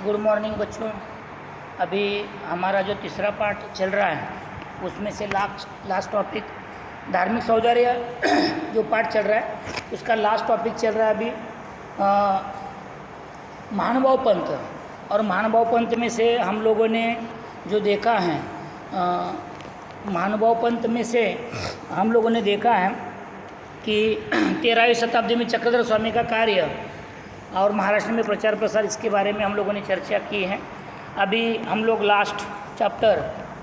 Good morning बच्चों। अभी हमारा जो तीसरा पार्ट चल रहा है उसमें से लास्ट टॉपिक धार्मिक सौंदर्य जो पार्ट चल रहा है उसका लास्ट टॉपिक चल रहा है अभी महानुभाव पंथ। और महानुभाव पंथ में से हम लोगों ने जो देखा है महानुभाव पंथ में से हम लोगों ने देखा है कि 13वीं शताब्दी में चक्रधर स्वामी का कार्य और महाराष्ट्र में प्रचार प्रसार, इसके बारे में हम लोगों ने चर्चा की है। अभी हम लोग लास्ट चैप्टर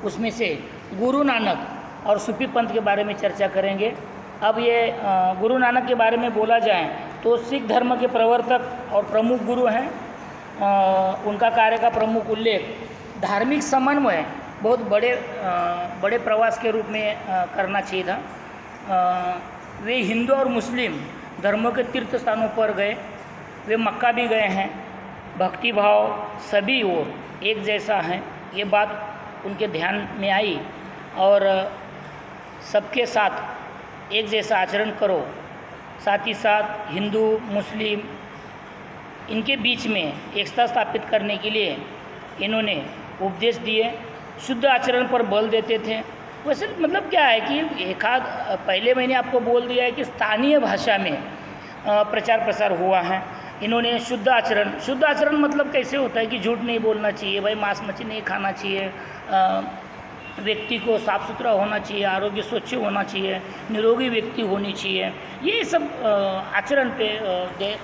उसमें से गुरु नानक और सूफी पंथ के बारे में चर्चा करेंगे। अब ये गुरु नानक के बारे में बोला जाए तो सिख धर्म के प्रवर्तक और प्रमुख गुरु हैं। उनका कार्य का प्रमुख उल्लेख धार्मिक समन्वय बहुत बड़े प्रवास के रूप में करना चाहिए था। वे हिंदू और मुस्लिम धर्मों के तीर्थ स्थानों पर गए, वे मक्का भी गए हैं। भक्ति भाव सभी ओर एक जैसा है, ये बात उनके ध्यान में आई और सबके साथ एक जैसा आचरण करो। साथ ही साथ हिंदू मुस्लिम इनके बीच में एकता स्थापित करने के लिए इन्होंने उपदेश दिए। शुद्ध आचरण पर बल देते थे। वैसे मतलब क्या है कि पहले मैंने आपको बोल दिया है कि स्थानीय भाषा में प्रचार प्रसार हुआ है। इन्होंने शुद्ध आचरण मतलब कैसे होता है कि झूठ नहीं बोलना चाहिए, भाई मांस मछली नहीं खाना चाहिए, व्यक्ति को साफ सुथरा होना चाहिए, आरोग्य स्वच्छ होना चाहिए, निरोगी व्यक्ति होनी चाहिए, ये सब आचरण पे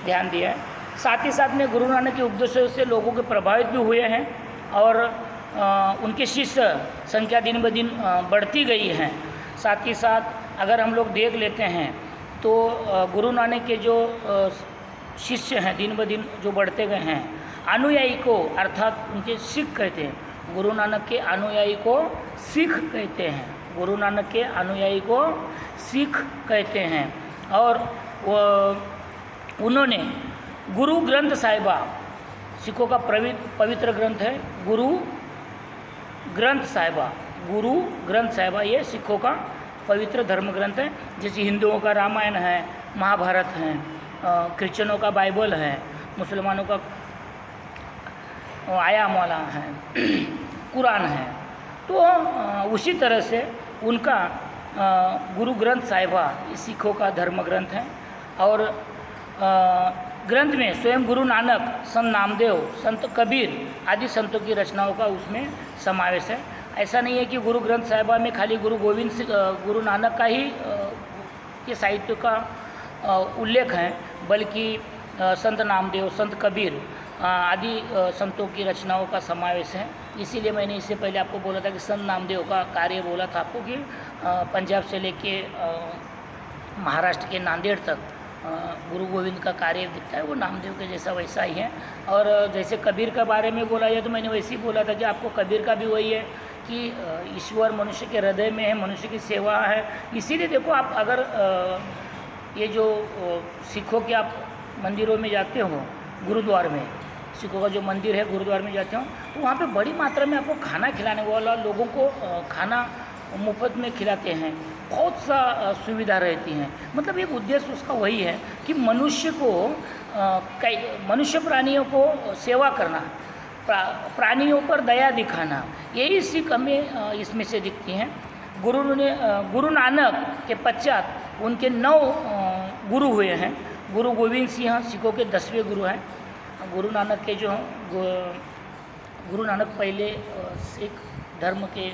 ध्यान दिया है। साथ ही साथ में गुरु नानक के उपदेशों से लोगों के प्रभावित भी हुए हैं और उनके शिष्य संख्या दिन ब दिन बढ़ती गई है। साथ ही साथ अगर हम लोग देख लेते हैं तो गुरु नानक के जो शिष्य हैं दिन ब दिन जो बढ़ते गए हैं, अनुयायी को अर्थात उनके सिख कहते हैं। गुरु नानक के अनुयायी को सिख कहते हैं। गुरु नानक के अनुयायी को सिख कहते हैं। और उन्होंने गुरु ग्रंथ साहिबा, सिखों का पवित्र ग्रंथ है गुरु ग्रंथ साहिबा, ये सिखों का पवित्र धर्म ग्रंथ है। जैसे हिंदुओं का रामायण है, महाभारत है, क्रिश्चियनों का बाइबल है, मुसलमानों का आया मौला है, कुरान है। तो उसी तरह से उनका गुरु ग्रंथ साहिबा सिखों का धर्म ग्रंथ है। और ग्रंथ में स्वयं गुरु नानक, संत नामदेव, संत कबीर आदि संतों की रचनाओं का उसमें समावेश है। ऐसा नहीं है कि गुरु ग्रंथ साहिबा में खाली गुरु नानक का ही के साहित्य का उल्लेख है, बल्कि संत नामदेव, संत कबीर आदि संतों की रचनाओं का समावेश है। इसीलिए मैंने इससे पहले आपको बोला था कि संत नामदेव का कार्य बोला था आपको कि पंजाब से लेके महाराष्ट्र के नांदेड़ तक गुरु गोविंद का कार्य दिखता है, वो नामदेव के जैसा वैसा ही है। और जैसे कबीर के बारे में बोला जाए तो मैंने वैसे ही बोला था कि आपको कबीर का भी वही है कि ईश्वर मनुष्य के हृदय में है, मनुष्य की सेवा है। इसीलिए देखो आप अगर ये जो सिखों के आप मंदिरों में जाते हो, गुरुद्वार में सिखों का जो मंदिर है गुरुद्वार में जाते हो तो वहाँ पे बड़ी मात्रा में आपको खाना खिलाने वाला लोगों को खाना मुफ्त में खिलाते हैं। बहुत सा सुविधा रहती हैं। मतलब एक उद्देश्य उसका वही है कि मनुष्य प्राणियों को सेवा करना, प्राणियों पर दया दिखाना, यही सीख हमें इसमें से दिखती हैं। गुरु नानक के पश्चात उनके 9 गुरु हुए हैं। गुरु गोविंद सिंह सिखों के 10वें गुरु हैं। गुरु नानक के जो गुरु नानक पहले सिख धर्म के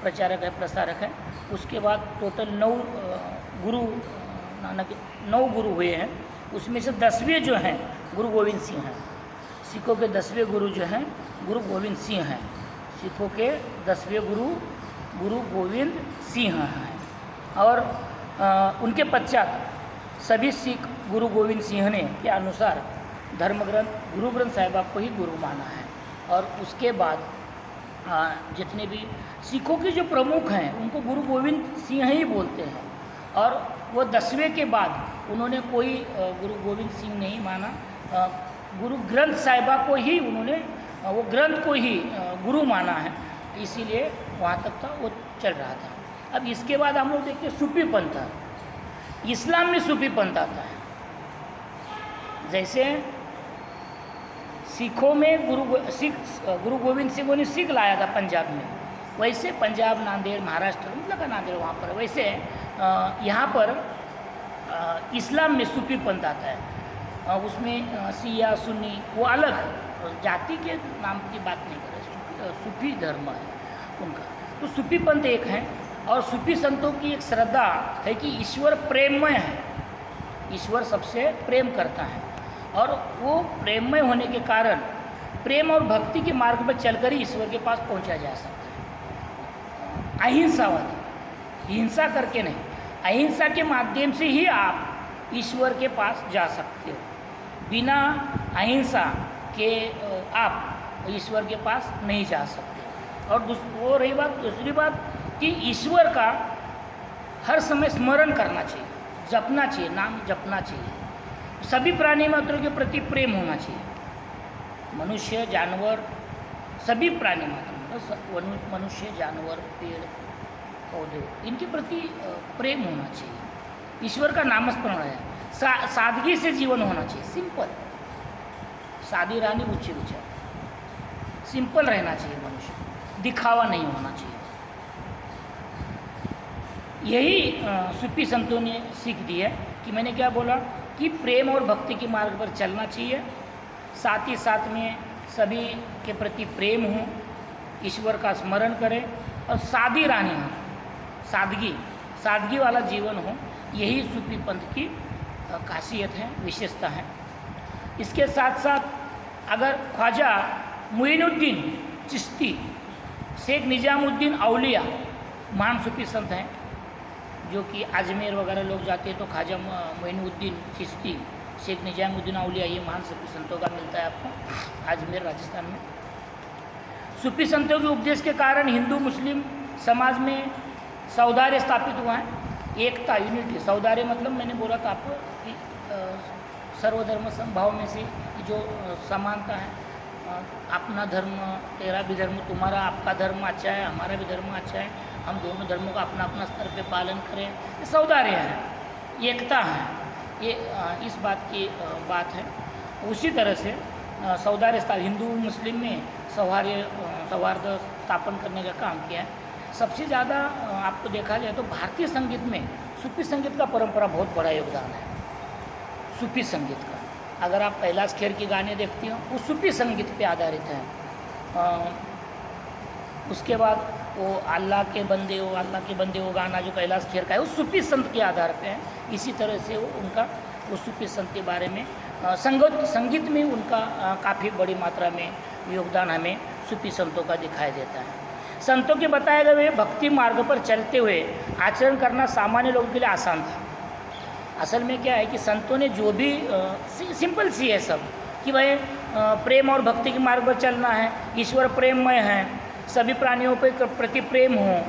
प्रचारक है, प्रसारक है। उसके बाद टोटल 9 गुरु हुए हैं। उसमें से 10वें जो हैं गुरु गोविंद सिंह हैं। सिखों के 10वें गुरु जो हैं गुरु गोविंद सिंह हैं। सिखों के 10वें गुरु गोविंद सिंह हैं। और उनके पश्चात सभी सिख गुरु गोविंद सिंह ने के अनुसार गुरु ग्रंथ साहिबा को ही गुरु माना है। और उसके बाद जितने भी सिखों के जो प्रमुख हैं उनको गुरु गोविंद सिंह ही बोलते हैं। और वो 10वें के बाद उन्होंने कोई गुरु गोविंद सिंह नहीं माना, गुरु ग्रंथ साहिबा को ही उन्होंने वो ग्रंथ को ही गुरु माना है। इसीलिए वहाँ तक था वो चल रहा था। अब इसके बाद हम लोग देखते हैं सूफी पंथ। इस्लाम में सूफी पंथ आता है। जैसे सिखों में गुरु गोविंद सिंह ने सिख लाया था पंजाब में, वैसे पंजाब, नांदेड़, महाराष्ट्र, मतलब का नांदेड़ वहाँ पर, वैसे यहाँ पर इस्लाम में सूफी पंथ आता है। उसमें शिया सुन्नी वो अलग जाति के नाम की बात नहीं कर रहे, सूफी धर्म है उनका। तो सूफी पंथ एक है, और सूफी संतों की एक श्रद्धा है कि ईश्वर प्रेममय है, ईश्वर सबसे प्रेम करता है, और वो प्रेममय होने के कारण प्रेम और भक्ति के मार्ग पर चलकर ही ईश्वर के पास पहुंचा जा सकता है। अहिंसावादी, हिंसा करके नहीं, अहिंसा के माध्यम से ही आप ईश्वर के पास जा सकते हो। बिना अहिंसा के आप ईश्वर के पास नहीं जा सकते। और वो रही बात, दूसरी बात कि ईश्वर का हर समय स्मरण करना चाहिए, जपना चाहिए, नाम जपना चाहिए। सभी प्राणी मात्रों के प्रति प्रेम होना चाहिए, मनुष्य, जानवर, सभी प्राणी मात्र, मनुष्य, जानवर, पेड़ पौधे, इनके प्रति प्रेम होना चाहिए। ईश्वर का नामस्मरण है। सादगी से जीवन होना चाहिए, सिंपल, सादी रानी ऊंचे विचार, सिंपल रहना चाहिए मनुष्य, दिखावा नहीं होना चाहिए। यही सूफी संतों ने सीख दी है कि मैंने क्या बोला कि प्रेम और भक्ति के मार्ग पर चलना चाहिए, साथ ही साथ में सभी के प्रति प्रेम हो, ईश्वर का स्मरण करें, और सादी रानी हो, सादगी वाला जीवन हो। यही सूफी पंथ की खासियत है, विशेषता है। इसके साथ साथ अगर ख्वाजा मुइनुद्दीन चिश्ती, शेख निजामुद्दीन औलिया, महान सूफी संत हैं, जो कि अजमेर वगैरह लोग जाते हैं तो ख्वाजा मुइनुद्दीन चिश्ती, शेख निजामुद्दीन औलिया, ये महान सूफी संतों का मिलता है आपको अजमेर राजस्थान में। सूफी संतों के उपदेश के कारण हिंदू मुस्लिम समाज में सौहार्द स्थापित हुआ है, एकता, यूनिटी। सौहार्द मतलब मैंने बोला था आपको कि सर्वधर्म समभाव में से जो समानता है, अपना धर्म, तेरा भी धर्म, तुम्हारा, आपका धर्म अच्छा है, हमारा भी धर्म अच्छा है, हम दोनों धर्मों का अपना अपना स्तर पे पालन करें, ये सौहार्द है, एकता है, ये इस बात की बात है। उसी तरह से सौहार्द, हिंदू मुस्लिम में सौहार्द स्थापन करने का काम किया है। सबसे ज़्यादा आपको देखा जाए तो भारतीय संगीत में सूफी संगीत का परंपरा बहुत बड़ा योगदान है। सूफी संगीत का अगर आप कैलाश खेर के गाने देखते हो, वो सूफी संगीत पे आधारित है। उसके बाद वो अल्लाह के बंदे हो गाना जो कैलाश खेर का है, वो सूफी संत के आधार पे है। इसी तरह से वो सूफी संत के बारे में संगीत में उनका काफ़ी बड़ी मात्रा में योगदान हमें सूफी संतों का दिखाई देता है। संतों के बताए गए भक्ति मार्ग पर चलते हुए आचरण करना सामान्य लोगों के लिए आसान था। असल में क्या है कि संतों ने जो भी सिंपल सी है सब, कि भाई प्रेम और भक्ति के मार्ग पर चलना है, ईश्वर प्रेममय है, सभी प्राणियों पर प्रति प्रेम हो,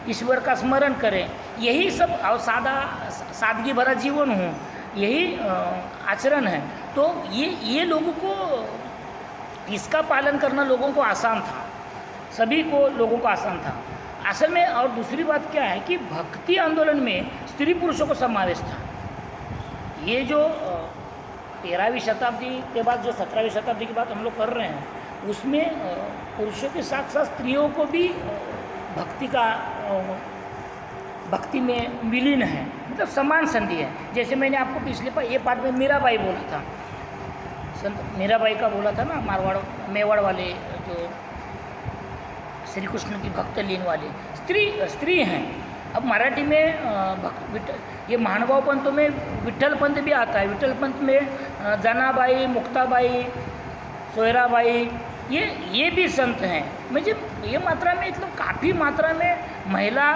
ईश्वर का स्मरण करें, यही सब, और सादगी भरा जीवन हो, यही आचरण है। तो ये लोगों को, इसका पालन करना लोगों को आसान था, सभी को लोगों को आसान था असल में। और दूसरी बात क्या है कि भक्ति आंदोलन में स्त्री पुरुषों को समावेश था। ये जो 13वीं शताब्दी के बाद जो 17वीं शताब्दी की बात हम लोग कर रहे हैं, उसमें पुरुषों के साथ साथ स्त्रियों को भी भक्ति में विलीन है, मतलब समान संधि है। जैसे मैंने आपको पिछले ये पार्ट में मीराबाई बोला था, संत मीराबाई का बोला था ना, मेवाड़ वाले जो श्री कृष्ण की भक्त लीन वाले स्त्री हैं। अब मराठी में ये महानुभाव पंथों में विठ्ठल पंथ भी आता है। विठ्ठल पंथ में जनाबाई, मुक्ताबाई, सोयराबाई, ये भी संत हैं। मुझे ये मात्रा में, मतलब काफ़ी मात्रा में महिला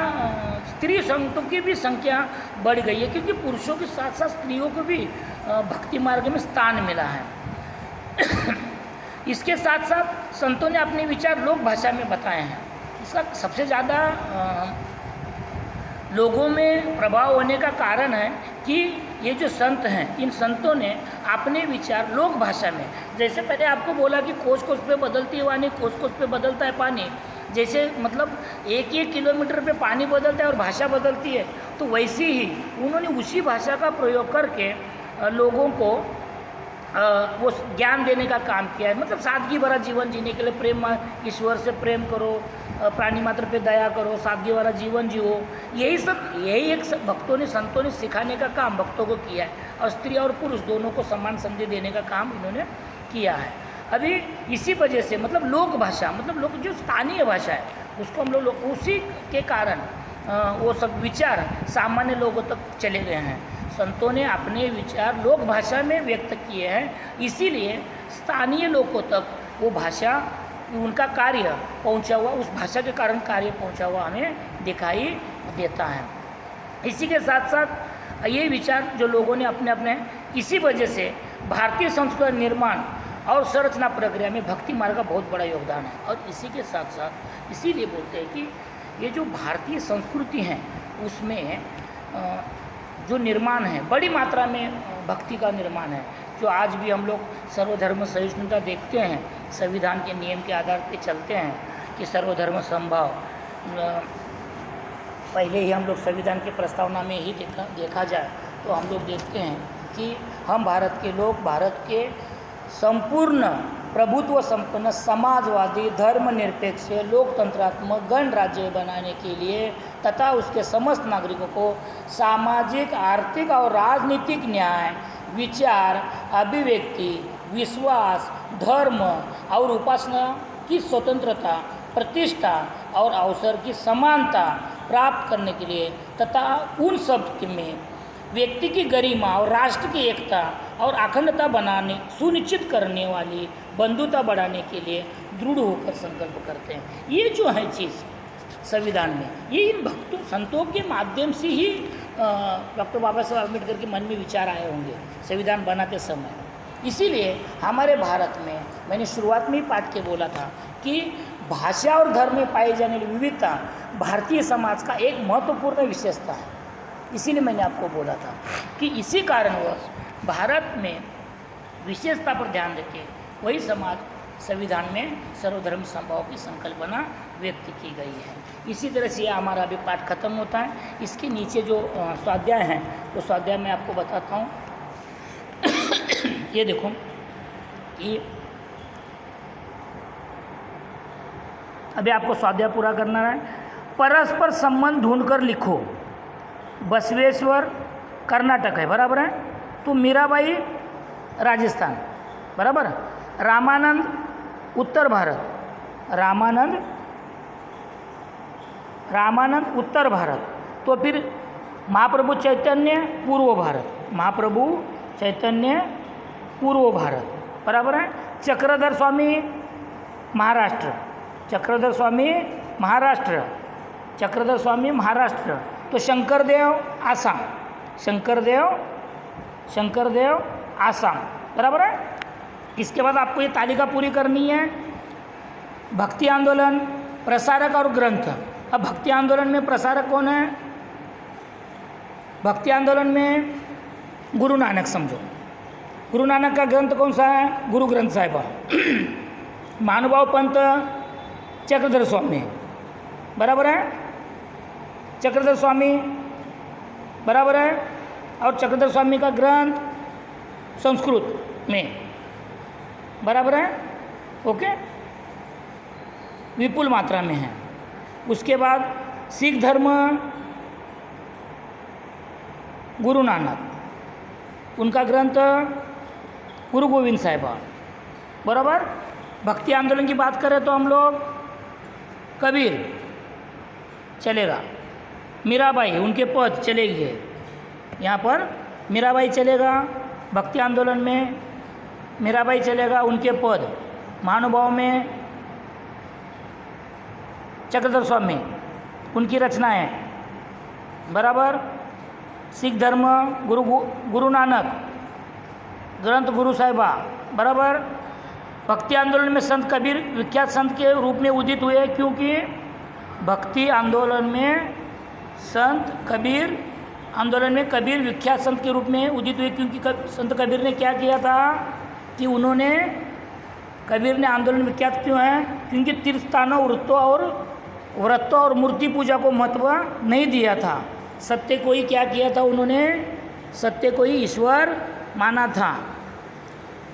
स्त्री संतों की भी संख्या बढ़ गई है, क्योंकि पुरुषों के साथ साथ स्त्रियों को भी भक्ति मार्ग में स्थान मिला है। इसके साथ साथ संतों ने अपने विचार लोक भाषा में बताए हैं। इसका सबसे ज़्यादा लोगों में प्रभाव होने का कारण है कि ये जो संत हैं, इन संतों ने अपने विचार लोक भाषा में, जैसे पहले आपको बोला कि कोस कोस पे बदलती है वाणी, कोस कोस पे बदलता है पानी, जैसे मतलब 1-1 किलोमीटर पे पानी बदलता है और भाषा बदलती है, तो वैसे ही उन्होंने उसी भाषा का प्रयोग करके लोगों को वो ज्ञान देने का काम किया है। मतलब सादगी भरा जीवन जीने के लिए प्रेम, ईश्वर से प्रेम करो, प्राणी मात्र पे दया करो, सादगी भरा जीवन जियो, यही एक भक्तों ने, संतों ने सिखाने का काम भक्तों को किया है। और स्त्री और पुरुष दोनों को समान संधि देने का काम इन्होंने किया है। अभी इसी वजह से मतलब लोक भाषा, मतलब लोक जो स्थानीय भाषा है उसको हम लोग उसी के कारण वो सब विचार सामान्य लोगों तक चले गए हैं। संतों ने अपने विचार लोक भाषा में व्यक्त किए हैं, इसीलिए स्थानीय लोगों तक वो भाषा, उनका कार्य पहुंचा हुआ, उस भाषा के कारण कार्य पहुंचा हुआ हमें दिखाई देता है। इसी के साथ साथ ये विचार जो लोगों ने अपने अपने, इसी वजह से भारतीय संस्कृति निर्माण और संरचना प्रक्रिया में भक्ति मार्ग का बहुत बड़ा योगदान है। और इसी के साथ साथ इसीलिए बोलते हैं कि ये जो भारतीय संस्कृति है उसमें जो निर्माण है, बड़ी मात्रा में भक्ति का निर्माण है। जो आज भी हम लोग सर्वधर्म सहिष्णुता देखते हैं, संविधान के नियम के आधार पर चलते हैं कि सर्वधर्म समभाव, पहले ही हम लोग संविधान की प्रस्तावना में ही देखा जाए तो हम लोग देखते हैं कि हम भारत के लोग भारत के संपूर्ण प्रभुत्व संपन्न समाजवादी धर्मनिरपेक्ष लोकतंत्रात्मक गणराज्य बनाने के लिए तथा उसके समस्त नागरिकों को सामाजिक, आर्थिक और राजनीतिक न्याय, विचार, अभिव्यक्ति, विश्वास, धर्म और उपासना की स्वतंत्रता, प्रतिष्ठा और अवसर की समानता प्राप्त करने के लिए तथा उन सब में व्यक्ति की गरिमा और राष्ट्र की एकता और अखंडता बनाने सुनिश्चित करने वाली बंधुता बढ़ाने के लिए दृढ़ होकर संकल्प करते हैं। ये जो है चीज़ संविधान में, ये इन भक्तों संतों के माध्यम से ही डॉक्टर बाबा साहब अम्बेडकर के मन में विचार आए होंगे संविधान बनाते समय। इसीलिए हमारे भारत में, मैंने शुरुआत में ही पाठ के बोला था कि भाषा और धर्म में पाई जाने वाली विविधता भारतीय समाज का एक महत्वपूर्ण विशेषता है। इसीलिए मैंने आपको बोला था कि इसी कारणवश भारत में विशेषता पर ध्यान देके वही समाज संविधान में सर्वधर्म समभाव की संकल्पना व्यक्त की गई है। इसी तरह से हमारा अभी पाठ खत्म होता है। इसके नीचे जो स्वाध्याय हैं तो स्वाध्याय मैं आपको बताता हूँ। ये देखो, ये अभी आपको स्वाध्याय पूरा करना है। परस्पर संबंध ढूंढकर लिखो। बसवेश्वर कर्नाटक है, बराबर है। तो मीराबाई राजस्थान, बराबर। रामानंद उत्तर भारत, रामानंद उत्तर भारत। तो फिर महाप्रभु चैतन्य पूर्व भारत, महाप्रभु चैतन्य पूर्व भारत, बराबर है। चक्रधर स्वामी महाराष्ट्र, चक्रधर स्वामी महाराष्ट्र, चक्रधर स्वामी महाराष्ट्र। तो शंकरदेव आसाम, शंकरदेव आसाम, बराबर है। इसके बाद आपको ये तालिका पूरी करनी है। भक्ति आंदोलन, प्रसारक और ग्रंथ। अब भक्ति आंदोलन में प्रसारक कौन है? भक्ति आंदोलन में गुरु नानक समझो। गुरु नानक का ग्रंथ कौन सा है? गुरु ग्रंथ साहिब। महानुभाव पंथ चक्रधर स्वामी, बराबर है। चक्रधर स्वामी, बराबर है। और चक्रधर स्वामी का ग्रंथ संस्कृत में, बराबर है। ओके, विपुल मात्रा में है। उसके बाद सिख धर्म गुरु नानक, उनका ग्रंथ गुरु गोविंद साहिब, बराबर। भक्ति आंदोलन की बात करें तो हम लोग कबीर चलेगा, मीराबाई उनके पद चलेंगे, यहाँ पर मीराबाई चलेगा। भक्ति आंदोलन में मीराबाई चलेगा, उनके पद। महानुभाव में चक्रधर स्वामी, उनकी रचनाएं, बराबर। सिख धर्म गुरु नानक, ग्रंथ गुरु साहिबा, बराबर। भक्ति आंदोलन में संत कबीर विख्यात संत के रूप में उदित हुए, क्योंकि भक्ति आंदोलन में संत कबीर आंदोलन में कबीर विख्यात संत के रूप में उदित हुए, क्योंकि संत कबीर ने क्या किया था कि उन्होंने, कबीर ने आंदोलन विख्यात क्यों है? क्योंकि तीर्थ स्थानों, व्रतों और मूर्ति पूजा को महत्व नहीं दिया था। सत्य को ही क्या किया था उन्होंने? सत्य को ही ईश्वर माना था।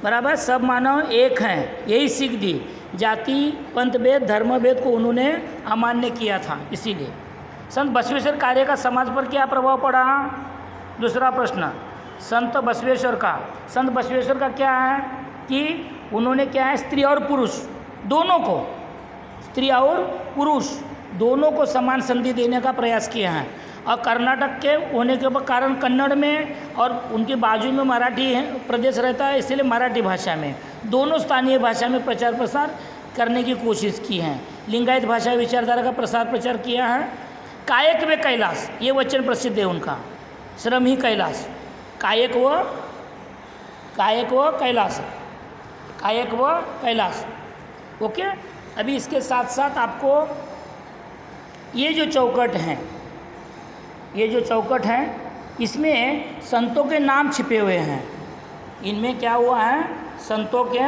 बराबर, सब मानव एक हैं, यही सीख दी। जाति पंथ भेद धर्म भेद को उन्होंने अमान्य किया था। इसीलिए संत बसवेश्वर कार्य का समाज पर क्या प्रभाव पड़ा? दूसरा प्रश्न, संत बसवेश्वर का क्या है कि उन्होंने क्या है, स्त्री और पुरुष दोनों को, स्त्री और पुरुष दोनों को समान संधि देने का प्रयास किया है। और कर्नाटक के होने के कारण कन्नड़ में और उनके बाजू में मराठी प्रदेश रहता है, इसलिए मराठी भाषा में दोनों स्थानीय भाषा में प्रचार प्रसार करने की कोशिश की है। लिंगायत भाषा विचारधारा का प्रसार प्रचार किया है। कायक व कैलाश, ये वचन प्रसिद्ध है उनका, श्रम ही कैलाश, कायक व कैलाश। ओके, अभी इसके साथ साथ आपको ये जो चौकट हैं इसमें संतों के नाम छिपे हुए हैं। इनमें क्या हुआ है, संतों के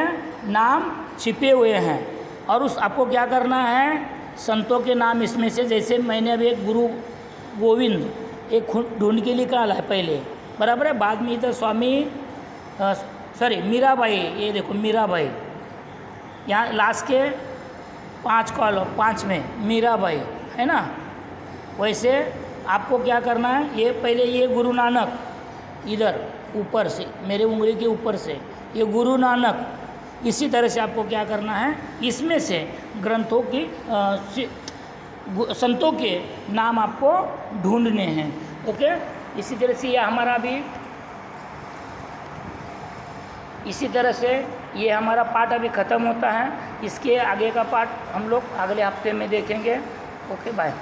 नाम छिपे हुए हैं। और उस आपको क्या करना है, संतों के नाम इसमें से, जैसे मैंने अभी एक गुरु गोविंद एक ढूंढ के निकाला है पहले, बराबर है। बाद में इधर मीराबाई, ये देखो मीराबाई, यहाँ लास्ट के 5 में मीराबाई है ना। वैसे आपको क्या करना है, ये पहले ये गुरु नानक, इधर ऊपर से मेरे उंगली के ऊपर से ये गुरु नानक, इसी तरह से आपको क्या करना है, इसमें से ग्रंथों की संतों के नाम आपको ढूंढने हैं। ओके, इसी तरह से ये हमारा भी, इसी तरह से ये हमारा पाठ अभी ख़त्म होता है। इसके आगे का पाठ हम लोग अगले हफ्ते में देखेंगे। Okay, bye.